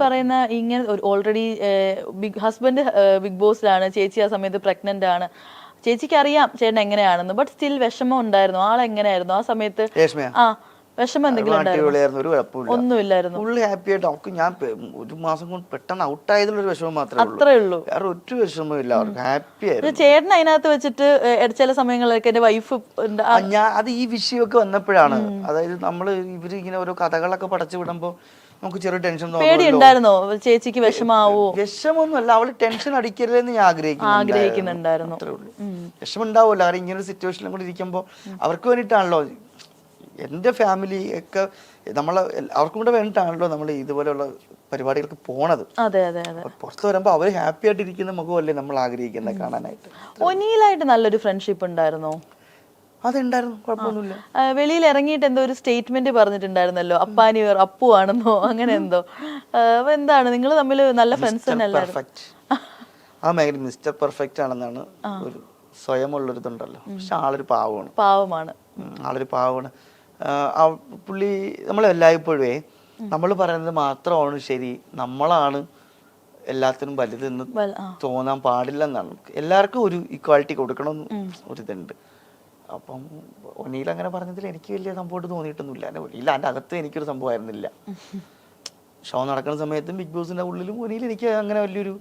പറയുന്ന ഇങ്ങനെ already husband big ബോസിലാണ്, ചേച്ചി ആ സമയത്ത് പ്രഗ്നന്റ് ആണ്, ചേച്ചിക്ക് അറിയാം ചേട്ടൻ എങ്ങനെയാണെന്ന്, ബട്ട് സ്റ്റിൽ വിഷമം ഉണ്ടായിരുന്നു. ആളെങ്ങനെയായിരുന്നു ആ സമയത്ത്? ആ വിഷമം എന്തെങ്കിലും ഒന്നുമില്ലായിരുന്നു? ഫുള്ള് ഹാപ്പി ആയിട്ട് അവർക്ക്. ഞാൻ ഒരു മാസം കൊണ്ട് പെട്ടെന്ന് ഔട്ടായതിലൊരു വിഷമം മാത്രമേ അത്രേ ഉള്ളൂ. വേറെ ഒറ്റ വിഷമവും ഇല്ല. അവർക്ക് ഹാപ്പി ആയിരുന്നു. ചേട്ടൻ അതിനകത്ത് വെച്ചിട്ട് ചില സമയങ്ങളിലൊക്കെ എന്റെ വൈഫ് ഞാൻ അത് ഈ വിഷയമൊക്കെ വന്നപ്പോഴാണ്, അതായത് നമ്മള് ഇവര് ഇങ്ങനെ ഓരോ കഥകളൊക്കെ പടച്ചു വിടുമ്പോ നമുക്ക് ചെറിയ ടെൻഷൻ പേടിയുണ്ടായിരുന്നോ? ചേച്ചിക്ക് വിഷമാവോ? വിഷമൊന്നുമല്ല, അവള് ടെൻഷൻ അടിക്കരുതെന്ന് ഞാൻ ആഗ്രഹിക്കുന്നുണ്ടായിരുന്നു. വിഷമം ഉണ്ടാവുമല്ലോ, കാരണം ഇങ്ങനെ ഒരു സിറ്റുവേഷനിലും കൂടി ഇരിക്കുമ്പോൾ അവർക്ക് വേണ്ടിയിട്ടാണല്ലോ, എൻ്റെ ഫാമിലി ഒക്കെ അവർക്കും കൂടെ വേണ്ടിയിട്ടാണല്ലോ നമ്മൾ ഇതുപോലെയുള്ള പരിപാടികൾക്ക് പോണത്. പുറത്ത് വരുമ്പോ അവര് ഹാപ്പി ആയിട്ട് ഇരിക്കുന്ന മുഖമല്ലേ നമ്മൾ ആഗ്രഹിക്കുന്നത് കാണാനായിട്ട്. ഒനിയിലായിട്ട് നല്ലൊരു ഫ്രണ്ട്ഷിപ്പ് ഉണ്ടായിരുന്നോ? അതുണ്ടായിരുന്നു, കുഴപ്പമൊന്നുമില്ല. വെളിയിൽ ഇറങ്ങിയിട്ട് എന്തോ ഒരു സ്റ്റേറ്റ്മെന്റ് പറഞ്ഞിട്ടുണ്ടായിരുന്നല്ലോ, അപ്പാനി അപ്പു ആണെന്നോ അങ്ങനെ എന്തോ. എന്താണ് നിങ്ങൾ തമ്മിൽ നല്ല ഫ്രണ്ട്സ് തന്നെയല്ലായിരുന്നു? ആ മേഖല മിസ്റ്റർ പെർഫെക്റ്റ് ആണെന്നാണ് ഒരു സ്വയമുള്ളൊരിതുണ്ടല്ലോ. പക്ഷെ ആളൊരു പാവമാണ്. ആളൊരു പാവമാണ്. പുള്ളി നമ്മളെല്ലായ്പ്പോഴേ നമ്മൾ പറയുന്നത് മാത്രമാണ് ശരി, നമ്മളാണ് എല്ലാത്തിനും വലുതെന്ന് തോന്നാൻ പാടില്ലെന്നാണ്. എല്ലാവർക്കും ഒരു ഈക്വാലിറ്റി കൊടുക്കണമെന്ന് ഒരിതുണ്ട്. അപ്പം ഒനിയിൽ അങ്ങനെ പറഞ്ഞതിൽ എനിക്ക് വലിയ സംഭവമായിട്ട് തോന്നിയിട്ടൊന്നുമില്ല. ഒനിയിൽ അതിൻ്റെ അകത്ത് എനിക്കൊരു സംഭവമായിരുന്നില്ല. ഷോ നടക്കുന്ന സമയത്തും ബിഗ് ബോസിൻ്റെ ഉള്ളിലും ഒനിയിൽ എനിക്ക് അങ്ങനെ വലിയൊരു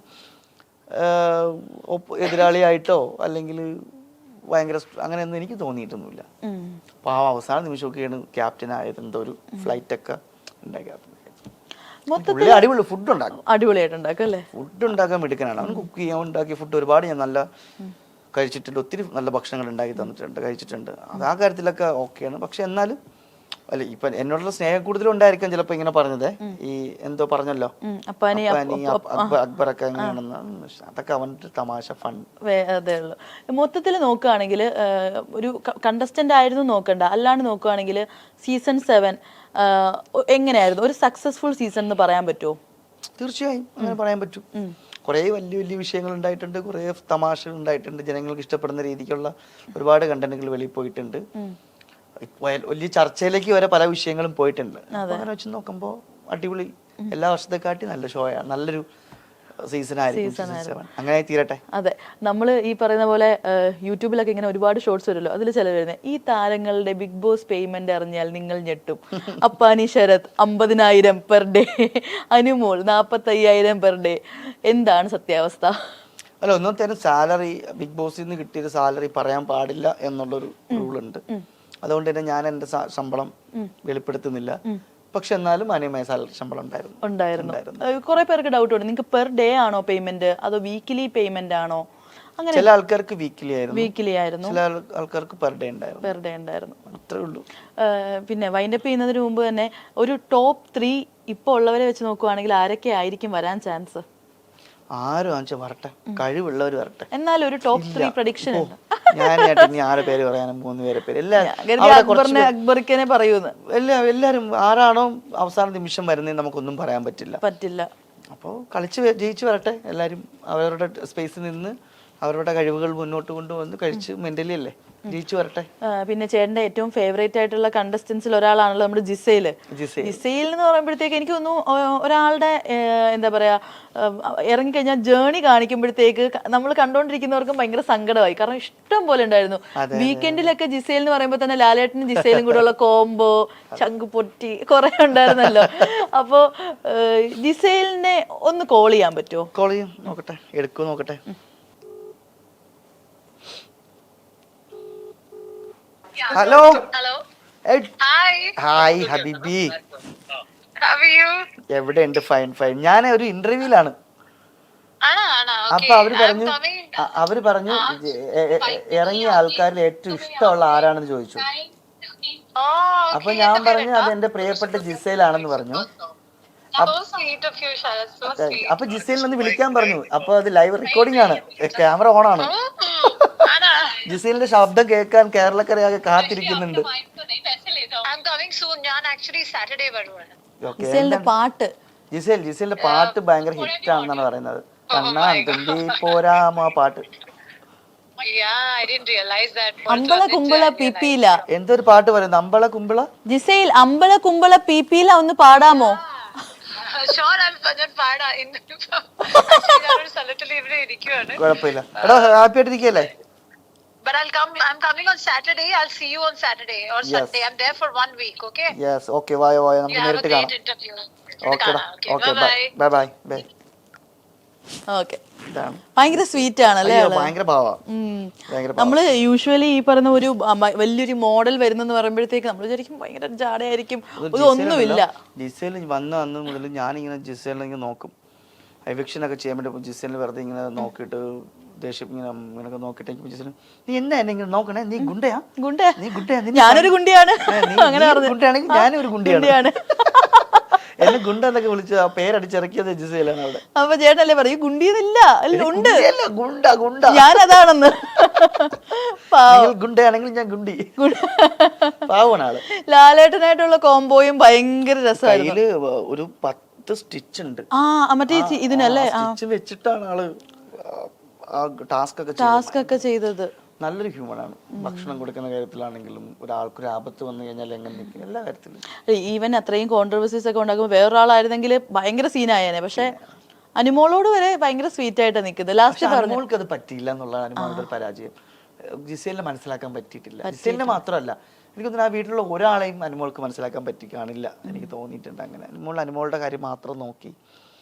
എതിരാളിയായിട്ടോ അല്ലെങ്കിൽ ഭയങ്കര അങ്ങനെയൊന്നും എനിക്ക് തോന്നിയിട്ടൊന്നുമില്ല. അപ്പോൾ ആ അവസാന നിമിഷമൊക്കെയാണ് ക്യാപ്റ്റൻ ആയത്. എന്തോ ഒരു ഫ്ലൈറ്റ് ഒക്കെ അടിപൊളി ഫുഡ് ഉണ്ടാക്കും. അടിപൊളിയായിട്ടുണ്ടാക്കും അല്ലേ? ഫുഡ് ഉണ്ടാക്കാൻ മിടുക്കനാണ് അവൻ. കുക്ക് ചെയ്യാൻ ഉണ്ടാക്കിയ ഫുഡ് ഒരുപാട് ഞാൻ നല്ല കഴിച്ചിട്ടുണ്ട്. ഒത്തിരി നല്ല ഭക്ഷണങ്ങൾ ഉണ്ടാക്കി തന്നിട്ടുണ്ട്, കഴിച്ചിട്ടുണ്ട്. അത് ആ കാര്യത്തിലൊക്കെ ഓക്കെയാണ്. പക്ഷെ എന്നാലും അല്ല, ഇപ്പൊ എന്നോടുള്ള സ്നേഹം കൂടുതലുണ്ടായിരിക്കാം ചിലപ്പോ ഇങ്ങനെ പറഞ്ഞത്. ഈ എന്തോ പറഞ്ഞല്ലോ അക്ബറൊക്കെ എങ്ങനെയാണെന്ന്, അതൊക്കെ അവൻ്റെ തമാശ ഫൺ. അതേ ഉള്ളു. മൊത്തത്തിൽ നോക്കുകയാണെങ്കിൽ ഒരു കണ്ടസ്റ്റന്റ് ആയിരുന്നു നോക്കണ്ട, അല്ലാണ്ട് നോക്കുകയാണെങ്കിൽ സീസൺ 7 എങ്ങനെയായിരുന്നു? ഒരു സക്സസ്ഫുൾ സീസൺ എന്ന് പറയാൻ പറ്റുമോ? തീർച്ചയായും അങ്ങനെ പറയാൻ പറ്റും. കുറേ വലിയ വലിയ വിഷയങ്ങൾ ഉണ്ടായിട്ടുണ്ട്, കുറേ തമാശകൾ ഉണ്ടായിട്ടുണ്ട്, ജനങ്ങൾക്ക് ഇഷ്ടപ്പെടുന്ന രീതിക്കുള്ള ഒരുപാട് കണ്ടന്റുകൾ വെളിയിൽ പോയിട്ടുണ്ട്. വലിയ ചർച്ചയിലേക്ക് വരെ പല വിഷയങ്ങളും പോയിട്ടുണ്ട്. അങ്ങനെ വെച്ച് നോക്കുമ്പോൾ അടിപൊളി, എല്ലാ വർഷത്തെക്കാട്ടി നല്ല ഷോയാണ്, നല്ലൊരു സീസൺ ആയിരിക്കും. അങ്ങനെ തീരട്ടെ. അതെ, നമ്മൾ ഈ പറയുന്ന പോലെ യൂട്യൂബിലൊക്കെ ഇങ്ങനെ ഒരുപാട് ഷോർട്സ് വരുമല്ലോ, അതിൽ ചില വരുന്നത് ഈ താരങ്ങളുടെ ബിഗ് ബോസ് പേയ്മെന്റ് അറിഞ്ഞാൽ നിങ്ങൾ ഞെട്ടും. Appani Sarath 50,000 per day, Anumol 45,000 per day. എന്താണ് സത്യാവസ്ഥ? അല്ല, ഒന്നാമത്തെ സാലറി ബിഗ് ബോസിൽ നിന്ന് കിട്ടിയൊരു സാലറി പറയാൻ പാടില്ല എന്നുള്ളൊരു റൂളുണ്ട്. അതുകൊണ്ട് തന്നെ ഞാൻ എൻ്റെ ശമ്പളം വെളിപ്പെടുത്തുന്നില്ല. പക്ഷെ എന്നാലും മാന്യമായ സാലറി ശമ്പളം ഉണ്ടായിരുന്നു. കുറെ പേർക്ക് ഡൗട്ട് ഉണ്ട്, നിങ്ങൾക്ക് പെർ ഡേ ആണോ പേയ്മെന്റ് അതോ വീക്കിലി പേയ്മെന്റ് ആണോ? അങ്ങനെ ചില ആൾക്കാർക്ക് വീക്കിലി ആയിരുന്നു, ചില ആൾക്കാർക്ക് പെർ ഡേ ഉണ്ടായിരുന്നു. അത്രേ ഉള്ളൂ. പിന്നെ വൈൻഡപ്പ് ചെയ്യുന്നതിന് മുമ്പ് തന്നെ ഒരു ടോപ്പ് 3 ഇപ്പോൾ ഉള്ളവരെ വെച്ച് നോക്കുവാണെങ്കിൽ ആരൊക്കെ ആയിരിക്കും വരാൻ ചാൻസ്? ആരും വരട്ടെ, കഴിവുള്ളവർ വരട്ടെ. എന്നാലും ഒരു ടോപ്പ് 3 പ്രഡിക്ഷൻ ഉണ്ട്. ഞാൻ 6 പേര് പറയാനും 3 പേരെ പേര് അക്ബറിനെ പറയൂന്ന്. എല്ലാരും ആരാണോ അവസാന നിമിഷം വരുന്നതെന്ന് നമുക്കൊന്നും പറയാൻ പറ്റില്ല. അപ്പോൾ കളിച്ച് ജയിച്ചു വരട്ടെ എല്ലാരും. അവരുടെ സ്പേസിൽ നിന്ന് അവരുടെ കഴിവുകൾ മുന്നോട്ട് കൊണ്ടുവന്ന് കഴിച്ച് മെന്റലി അല്ലേ ജയിച്ചു വരട്ടെ. പിന്നെ ചേട്ടന്റെ ഏറ്റവും ഫേവറേറ്റ് ആയിട്ടുള്ള കണ്ടസ്റ്റൻസിൽ ഒരാളാണല്ലോ നമ്മുടെ ജിസൈൽ എന്ന് പറയുമ്പോഴത്തേക്ക് എനിക്ക് തോന്നുന്നു ഒരാളുടെ എന്താ പറയാ ഇറങ്ങിക്കഴിഞ്ഞാൽ ജേണി കാണിക്കുമ്പോഴത്തേക്ക് നമ്മൾ കണ്ടോണ്ടിരിക്കുന്നവർക്കും ഭയങ്കര സങ്കടമായി. കാരണം ഇഷ്ടം പോലെ ഉണ്ടായിരുന്നു. വീക്കെൻഡിലൊക്കെ ജിസൈൽ എന്ന് പറയുമ്പോൾ തന്നെ ലാലേട്ടനും ജിസൈലും കൂടെ ഉള്ള കോംബോ ചങ്ക് പൊട്ടി കുറെ ഉണ്ടായിരുന്നല്ലോ. അപ്പോ ജിസൈലിനെ ഒന്ന് കോൾ ചെയ്യാൻ പറ്റുമോ? കോൾ ചെയ്യാം, നോക്കട്ടെ, എടുക്കൂ നോക്കട്ടെ. ഹലോ. ഹായ് ഹബീബി, എവിടെയുണ്ട്? ഫൈൻ. ഞാൻ ഒരു ഇന്റർവ്യൂലാണ്. അപ്പൊ അവര് പറഞ്ഞു ഇറങ്ങിയ ആൾക്കാരിൽ ഏറ്റവും ഇഷ്ടമുള്ള ആരാണെന്ന് ചോദിച്ചു. അപ്പൊ ഞാൻ പറഞ്ഞു അത് എന്റെ പ്രിയപ്പെട്ട ജിസൈലാണെന്ന് പറഞ്ഞു. അപ്പൊ ജിസൈലിനെ ഒന്ന് വിളിക്കാൻ പറഞ്ഞു. അപ്പൊ അത് ലൈവ് റെക്കോർഡിംഗ് ആണ്, ക്യാമറ ഓൺ ആണ്. ജിസൈലിന്റെ ശബ്ദം കേൾക്കാൻ കേരളക്കരയാകെ കാത്തിരിക്കുന്നുണ്ട്. ജിസൈലിന്റെ പാട്ട് ഭയങ്കര ഹിറ്റ് ആണെന്നാണ് പറയുന്നത്. കണ്ണാൻ തുമ്പി പോരാമോ പാട്ട്. അമ്പള കുമ്പള പിപ്പിയില എന്തൊരു പാട്ട് പറയുന്നത്? അമ്പള കുമ്പള ജിസൈൽ അമ്പള കുമ്പള പിപ്പിയില ഒന്ന് പാടാമോ? ഞാനൊരു സ്ഥലത്തിൽ ഇവിടെ ഇരിക്കുവാണ്. കുഴപ്പമില്ല. എടാ happy ആയിട്ടിരിക്കല്ലേ? But I'm coming on Saturday. I'll see you on Saturday or Sunday. I'm there for 1 week, okay? Yes, okay, വായോ വായോ, You നമുക്ക് have a നേരിട്ട് great കാണാം. interview. ഓക്കെടാ, okay, bye Bye-bye. Bye bye bye. Okay. ഇതാണ് ഭയങ്കര sweet ആണല്ലേ അയ്യോ, ആള്? ഭയങ്കര ഭാവാ, ഭയങ്കര ഭാവാ. നമ്മള് യൂഷ്വലി ഈ പറയുന്ന ഒരു വലിയൊരു മോഡൽ വരുന്നെന്ന് പറയുമ്പോഴത്തേക്ക് നമ്മൾ വിചാരിക്കും ഭയങ്കര ജാടയായിരിക്കും, ഇതൊന്നുമില്ല. ജിസേൽ വന്ന അന്ന് മുതൽ ഞാനിങ്ങനെ ജിസേലിനെ ഇങ്ങനെ നോക്കും. എവിക്ഷൻ ഒക്കെ ചെയ്യാൻ വേണ്ടി ജിസേലിന് വെറുതെ ഇങ്ങനെ നോക്കിയിട്ട് ദേഷ്യം ഇങ്ങനെ നോക്കിയിട്ട് ജിസേൽ, നീ എന്താ എന്നെ ഇങ്ങനെ നോക്കണേ, നീ ഗുണ്ടയാ, നീ ഗുണ്ടയാ, ഞാനൊരു ഗുണ്ടിയാണ് അങ്ങനെ ഗുണ്ടയാണെങ്കിൽ ഞാനൊരു ഗുണ്ടിയാണ്. എന്നെ ഗുണ്ട എന്നൊക്കെ വിളിച്ച് ആ പേരടിച്ചിറക്കിയത് ജിസേലാണ് അവിടെ. അപ്പൊ ചേട്ടനല്ലേ പറയും ഗുണ്ടിയെന്നില്ല, ഉണ്ട്, ഗുണ്ട ഗുണ്ട, ഞാനതാണെന്ന്. ഗുണ്ടയാണെങ്കിൽ ഞാൻ ഗുണ്ടി. പാവണ ആള്. ലാലേട്ടനായിട്ടുള്ള കോംബോയും ഭയങ്കര രസമായിരുന്നു. കയ്യില് ഒരു 10 സ്റ്റിച്ച് ഉണ്ട്. മറ്റേ ഇതിനല്ലേ സ്റ്റിച്ച് വെച്ചിട്ടാണ് ആള് ടാസ്ക് ഒക്കെ ചെയ്തത്. നല്ലൊരു ഹ്യൂമനാണ്. ഭക്ഷണം കൊടുക്കുന്ന കാര്യത്തിലാണെങ്കിലും ഒരാൾക്കൊരു ആപത്ത് വന്നു കഴിഞ്ഞാൽ എങ്ങനെ നിൽക്കും, എല്ലാ കാര്യത്തിലും. ഈവൻ അത്രയും കോൺട്രവേഴ്സീസ് ഒക്കെ ഉണ്ടാക്കുമ്പോൾ വേറൊരാളായിരുന്നെങ്കിൽ ഭയങ്കര സീനായേനെ. പക്ഷെ അനുമോളോട് വരെ ഭയങ്കര സ്വീറ്റ് ആയിട്ട് നിൽക്കുന്നത്. ലാസ്റ്റ് അനുമോൾക്ക് അത് പറ്റിയില്ല എന്നുള്ള അനുമോളുടെ ഒരു പരാജയം ജിസേലിനെ മനസ്സിലാക്കാൻ പറ്റിയിട്ടില്ല. ജിസേലിനെ മാത്രമല്ല, എനിക്ക് തോന്നുന്നു ആ വീട്ടിലുള്ള ഒരാളെയും അനുമോൾക്ക് മനസ്സിലാക്കാൻ പറ്റി കാണില്ല, എനിക്ക് തോന്നിയിട്ടുണ്ട്. അങ്ങനെ അനുമോളുടെ കാര്യം മാത്രം നോക്കി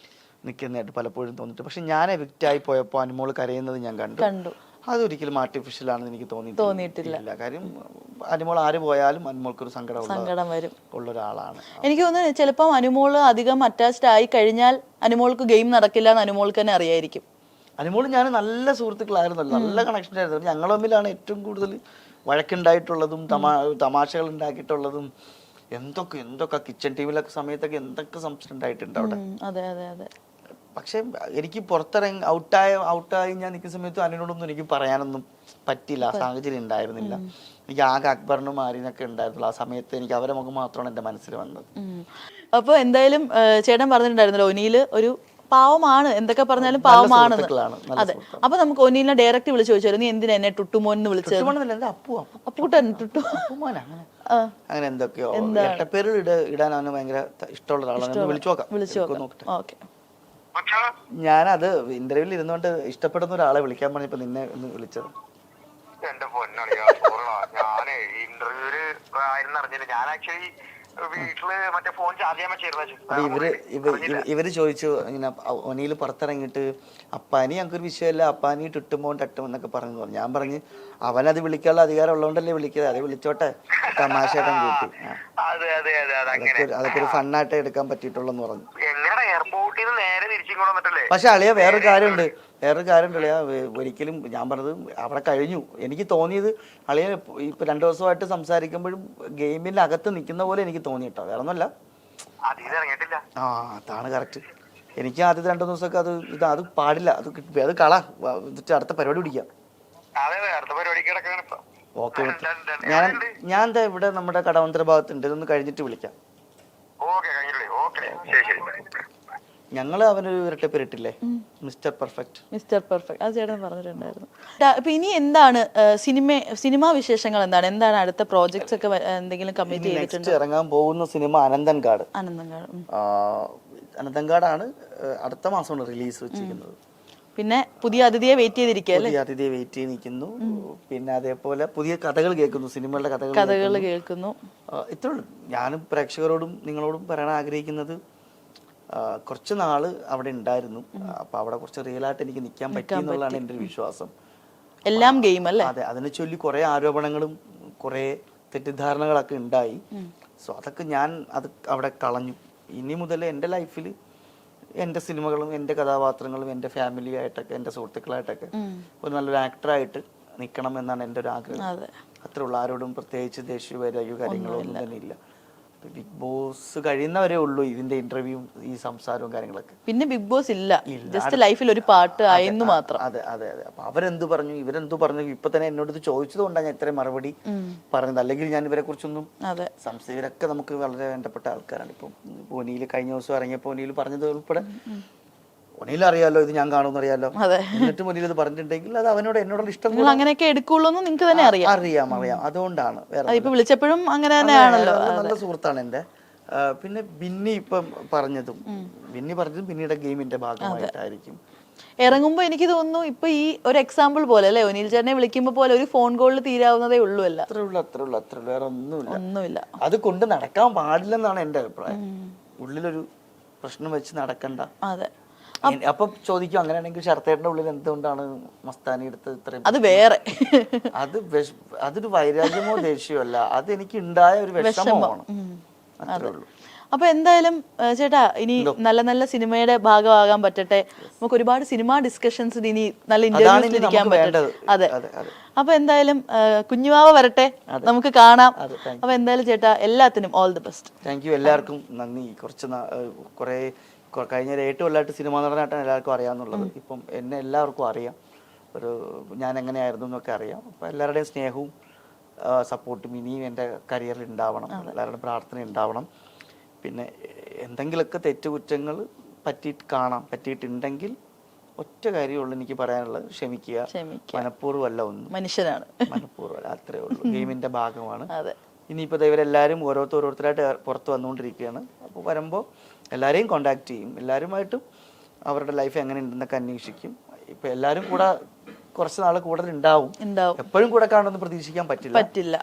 നിൽക്കുന്നതായിട്ട് പലപ്പോഴും തോന്നിയിട്ട്. പക്ഷെ ഞാൻ എവിക്റ്റായി പോയപ്പോൾ അനുമോൾ കരയുന്നത് ഞാൻ കണ്ടു. അതൊരിക്കലും ആർട്ടിഫിഷ്യൽ ആണെന്ന് എനിക്ക് തോന്നിയിട്ടില്ല. കാര്യം അനുമോൾ ആര് പോയാലും അനുമോൾക്കൊരു സങ്കടം വരും ഉള്ള ഒരാളാണ്. എനിക്ക് തോന്നുന്നു ചിലപ്പം അനുമോള് അധികം അറ്റാച്ച്ഡ് ആയി കഴിഞ്ഞാൽ അനുമോൾക്ക് ഗെയിം നടക്കില്ല എന്ന് അനുമോൾക്ക് തന്നെ അറിയായിരിക്കും. അനുമോൾ ഞാൻ നല്ല സുഹൃത്തുക്കളായിരുന്നല്ലോ, നല്ല കണക്ഷൻ ആയിരുന്നു. ഞങ്ങൾ തമ്മിലാണ് ഏറ്റവും കൂടുതൽ വഴക്കുണ്ടായിട്ടുള്ളതും തമാശകൾ ഉണ്ടാക്കിയിട്ടുള്ളതും. എന്തൊക്കെ കിച്ചൺ ടീമിലൊക്കെ സമയത്തൊക്കെ എന്തൊക്കെ സംശയം ഉണ്ടായിട്ടുണ്ട് അവിടെ. അതെ അതെ അതെ. പക്ഷെ എനിക്ക് പുറത്തിറങ്ങി ഔട്ടായി ഞാൻ നിൽക്കുന്ന സമയത്ത് അതിനോടൊന്നും എനിക്ക് പറയാനൊന്നും പറ്റില്ല, ആ സാഹചര്യം ഉണ്ടായിരുന്നില്ല. എനിക്ക് ആകെ അക്ബറിനും ആര്യനൊക്കെ ഉണ്ടായിരുന്നുള്ളൂ. ആ സമയത്ത് എനിക്ക് അവരെ മുഖം മാത്രമാണ് എൻ്റെ മനസ്സിൽ വന്നത്. അപ്പോൾ എന്തായാലും ചേട്ടൻ പറഞ്ഞിട്ടുണ്ടായിരുന്നല്ലോ ഒനിയില് ഒരു പാവമാണ്, എന്തൊക്കെ പറഞ്ഞാലും പാവമാണ്. അതെ. അപ്പൊ നമുക്ക് ഒനിയിലിനെ ഡയറക്റ്റ് വിളിച്ചു ചോദിച്ചായിരുന്നു, നീ എന്തിനാ എന്നെ ടുട്ടുമോൻ എന്ന് വിളിച്ചത്? അപ്പൂട്ടൻ അങ്ങനെ എന്തൊക്കെയോ ഇരട്ടപ്പേര് ഇടാൻ അവന് ഭയങ്കര ഇഷ്ടമുള്ള ഒരാളാണ്. വിളിച്ചു നോക്കാം. ഓക്കെ. ഞാനത് ഇന്റർവ്യൂവിൽ ഇരുന്നുകൊണ്ട് ഇഷ്ടപ്പെടുന്ന ഒരാളെ വിളിക്കാൻ പറഞ്ഞപ്പോ നിന്നെ ഒന്ന് വിളിച്ചത്. എന്റെ പൊന്നളിയാ, ഞാനേ ഇന്റർവ്യൂല് ആയിരുന്നു അറിഞ്ഞില്ല. ഞാൻ ആക്ച്വലി വീട്ടില് മറ്റേ ഫോൺ ചാർജ് ചെയ്യാൻ വെച്ചിരുന്നു. ഇവര് ചോദിച്ചു ഇങ്ങനെ ഒനിയിൽ പുറത്തിറങ്ങിയിട്ട് അപ്പാനി ഞങ്ങൾക്കൊരു വിഷയമല്ല, അപ്പാനി ടുട്ടുമോ ടട്ടും എന്നൊക്കെ പറഞ്ഞു. ഞാൻ പറഞ്ഞു അവനത് വിളിക്കാനുള്ള അധികാരം ഉള്ളതുകൊണ്ടല്ലേ വിളിക്കുന്നത്, അത് വിളിച്ചോട്ടെ, തമാശയായിട്ട് കൂട്ടി. അതൊക്കെ ഒരു ഫണ്ണായിട്ട് എടുക്കാൻ പറ്റിയിട്ടുള്ളൂ എന്ന് പറഞ്ഞു. പക്ഷെ അളിയ വേറൊരു കാര്യമുണ്ട് അളിയ, ഒരിക്കലും ഞാൻ പറഞ്ഞത് അവിടെ കഴിഞ്ഞു. എനിക്ക് തോന്നിയത് അളിയ ഇപ്പൊ 2 ദിവസമായിട്ട് സംസാരിക്കുമ്പോഴും ഗെയിമിന്റെ അകത്ത് നിൽക്കുന്ന പോലെ എനിക്ക് തോന്നിയിട്ടോ, വേറെ ഒന്നുമല്ല. അതാണ് കറക്റ്റ്. എനിക്ക് ആദ്യത്തെ 2 ദിവസമൊക്കെ അത് പാടില്ല, അത് കള, അടുത്ത പരിപാടി പിടിക്കാം. ഓക്കെ, ഞാൻ എന്താ ഇവിടെ നമ്മുടെ കടവന്തര ഭാഗത്തുണ്ട്, ഇതൊന്ന് കഴിഞ്ഞിട്ട് വിളിക്കാം. ഞങ്ങള് അവനൊരു ഇരട്ടപ്പേരിട്ടില്ലേ, മിസ്റ്റർ പെർഫെക്റ്റ്. അത് ചേട്ടൻ പറഞ്ഞിട്ടുണ്ടായിരുന്നു. അപ്പൊ ഇനി എന്താണ് സിനിമാ വിശേഷങ്ങൾ, എന്താണ് അടുത്ത പ്രോജക്ട്സ് ഒക്കെ എന്തെങ്കിലും കമ്മിറ്റ് ചെയ്തിട്ടുണ്ട്? ഇറങ്ങാൻ പോകുന്ന സിനിമ അനന്തൻകാട്. അനന്തൻകാടാണ് അടുത്ത മാസമാണ് റിലീസ് വെച്ചിരിക്കുന്നത്. പിന്നെ പുതിയ അതിഥിയെ വെയിറ്റ് ചെയ്തിരിക്കുന്നു. പിന്നെ അതേപോലെ പുതിയ കഥകൾ കേൾക്കുന്നു, സിനിമകളുടെ കഥകൾ കേൾക്കുന്നു. ഇത്രേ ഉള്ളൂ. ഞാനും പ്രേക്ഷകരോടും നിങ്ങളോടും പറയാൻ ആഗ്രഹിക്കുന്നത്, കുറച്ച് നാള് അവിടെ ഉണ്ടായിരുന്നു, അപ്പൊ അവിടെ കുറച്ച് റിയലായിട്ട് എനിക്ക് നിൽക്കാൻ പറ്റി എന്നുള്ളതാണ് എൻ്റെ ഒരു വിശ്വാസം. എല്ലാം ഗെയിം അല്ലേ? അതെ, അതിനെ ചൊല്ലി കുറെ ആരോപണങ്ങളും കുറെ തെറ്റിദ്ധാരണകളൊക്കെ ഉണ്ടായി. സോ അതൊക്കെ ഞാൻ അവിടെ കളഞ്ഞു. ഇനി മുതൽ എൻ്റെ ലൈഫിൽ എൻ്റെ സിനിമകളും എൻ്റെ കഥാപാത്രങ്ങളും എൻ്റെ ഫാമിലി ആയിട്ടൊക്കെ എൻ്റെ സുഹൃത്തുക്കളായിട്ടൊക്കെ ഒരു നല്ലൊരു ആക്ടറായിട്ട് നിൽക്കണം എന്നാണ് എൻ്റെ ഒരു ആഗ്രഹം. അത്രേ ഉള്ളൂ. ആരോടും പ്രത്യേകിച്ച് ദേഷ്യ വൈരാഗ്യോ കാര്യങ്ങളോ ഒന്നും തന്നെ ഇല്ല. ബിഗ് ബോസ് കഴിയുന്നവരേ ഉള്ളൂ ഇതിന്റെ ഇന്റർവ്യൂ, ഈ സംസാരവും കാര്യങ്ങളൊക്കെ. പിന്നെ ബിഗ് ബോസ് ഇല്ല, ജസ്റ്റ് ലൈഫിൽ ഒരു പാട്ട് ആയെന്ന് മാത്രം. അതെ അതെ അതെ. അപ്പൊ അവരെന്തു പറഞ്ഞു, ഇവരെന്തു പറഞ്ഞു, ഇപ്പൊ തന്നെ എന്നോട് ഇത് ചോദിച്ചത് കൊണ്ടാണ് ഞാൻ ഇത്രയും മറുപടി പറഞ്ഞത്. അല്ലെങ്കിൽ ഞാൻ ഇവരെ കുറിച്ചൊന്നും ഇവരൊക്കെ നമുക്ക് വളരെ വേണ്ടപ്പെട്ട ആൾക്കാരാണ്. ഇപ്പം ഒനിയിൽ കഴിഞ്ഞ ദിവസം ഇറങ്ങിയപ്പോൾ ഒനിയിൽ പറഞ്ഞത് ഉൾപ്പെടെ ഒനിയിൽ അറിയാലോ, ഇത് ഞാൻ കാണുമെന്ന് അറിയാലോ. എന്നിട്ടും ഒനിയിൽ ഇത് പറഞ്ഞിട്ടുണ്ടെങ്കിൽ അത് അവനോട് എന്നോടുള്ള ഇഷ്ടം അങ്ങനെയൊക്കെ എടുക്കുള്ളൂ നിങ്ങൾക്ക് തന്നെ അറിയാം. അതുകൊണ്ടാണ് വിളിച്ചപ്പോഴും അങ്ങനെ തന്നെയാണല്ലോ. നല്ല സുഹൃത്താണ് എൻ്റെ. പിന്നെ ബിന്നി ഇപ്പം പറഞ്ഞതും പിന്നീട് ഗെയിമിന്റെ ഭാഗമായിട്ടായിരിക്കും. ഇറങ്ങുമ്പോ എനിക്ക് തോന്നുന്നു ഇപ്പൊ ഈ ഒരു എക്സാമ്പിൾ പോലെ അല്ലെ, ഒനിൽ ചേട്ടനെ വിളിക്കുമ്പോ പോലെ ഒരു ഫോൺ കോളിൽ തീരാവുന്നതേ ഉള്ളൂ. അല്ല അത്രേ ഉള്ളൂ, വേറെ ഒന്നുമില്ല. അത് കൊണ്ട് നടക്കാൻ പാടില്ലെന്നാണ് എന്റെ അഭിപ്രായം. ഉള്ളിലൊരു പ്രശ്നം വെച്ച് നടക്കണ്ട. അതെ. അപ്പൊ ചോദിക്കും, അങ്ങനെയാണെങ്കിൽ ശരത്തേട്ടന്റെ ഉള്ളിൽ എന്തുകൊണ്ടാണ് മസ്താനി എടുത്തത് ഇത്രയും? അത് വേറെ അതൊരു വൈരാഗ്യമോ ദേഷ്യമോ അല്ല, അത് എനിക്ക് ഉണ്ടായ ഒരു വിഷമമാണ്. അത്രേ ഉള്ളൂ. അപ്പൊ എന്തായാലും ചേട്ടാ ഇനി നല്ല നല്ല സിനിമയുടെ ഭാഗമാകാൻ പറ്റട്ടെ. നമുക്ക് ഒരുപാട് സിനിമാ ഡിസ്കഷൻസ് ഇനി നല്ല ഇന്റർവ്യൂസിൽ ഇരിക്കാൻ പറ്റട്ടെ. അതെ. അപ്പൊ എന്തായാലും കുഞ്ഞുവാവ വരട്ടെ, നമുക്ക് കാണാം. അപ്പൊ എന്തായാലും ചേട്ടാ എല്ലാത്തിനും all the best. Thank you. എല്ലാവർക്കും നന്ദി. കഴിഞ്ഞ 8 കൊല്ലമായിട്ട് സിനിമാ നടനായിട്ടാണ് എല്ലാവർക്കും അറിയാമെന്നുള്ളത്. ഇപ്പം എന്നെ എല്ലാവർക്കും അറിയാം, ഞാൻ എങ്ങനെയായിരുന്നു എന്നൊക്കെ അറിയാം. അപ്പം എല്ലാവരുടെയും സ്നേഹവും സപ്പോർട്ടും ഇനിയും എൻ്റെ കരിയറിൽ ഉണ്ടാവണം. എല്ലാവരുടെയും പ്രാർത്ഥന ഉണ്ടാവണം. പിന്നെ എന്തെങ്കിലുമൊക്കെ തെറ്റുകുറ്റങ്ങൾ പറ്റിയിട്ടുണ്ടെങ്കിൽ ഒറ്റ കാര്യമുള്ളൂ എനിക്ക് പറയാനുള്ളത്, ക്ഷമിക്കുക. മനഃപൂർവ്വമല്ല, ഒന്നും മനുഷ്യനാണ്, മനഃപൂർവ്വമല്ല, അത്രേ ഉള്ളൂ. ഗെയിമിൻ്റെ ഭാഗമാണ്. ഇനിയിപ്പോൾ ഇവരെല്ലാവരും ഓരോരുത്തരായിട്ട് പുറത്ത് വന്നുകൊണ്ടിരിക്കുകയാണ്. അപ്പോൾ വരുമ്പോൾ എല്ലാവരെയും കോണ്ടാക്ട് ചെയ്യും, എല്ലാവരുമായിട്ടും അവരുടെ ലൈഫ് എങ്ങനെ ഉണ്ടെന്നൊക്കെ അന്വേഷിക്കും. ഇപ്പം എല്ലാവരും കൂടെ കുറച്ച് നാൾ കൂടുതൽ ഉണ്ടാവും. എപ്പോഴും കൂടെ കാണുമെന്ന് പ്രതീക്ഷിക്കാൻ പറ്റില്ല.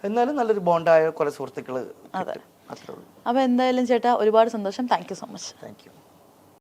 എന്നാലും നല്ലൊരു ബോണ്ടായ കുറെ സുഹൃത്തുക്കൾ. അത്രേ ഉള്ളൂ. അപ്പൊ എന്തായാലും ചേട്ടാ ഒരുപാട് സന്തോഷം. Thank you so much. Thank you.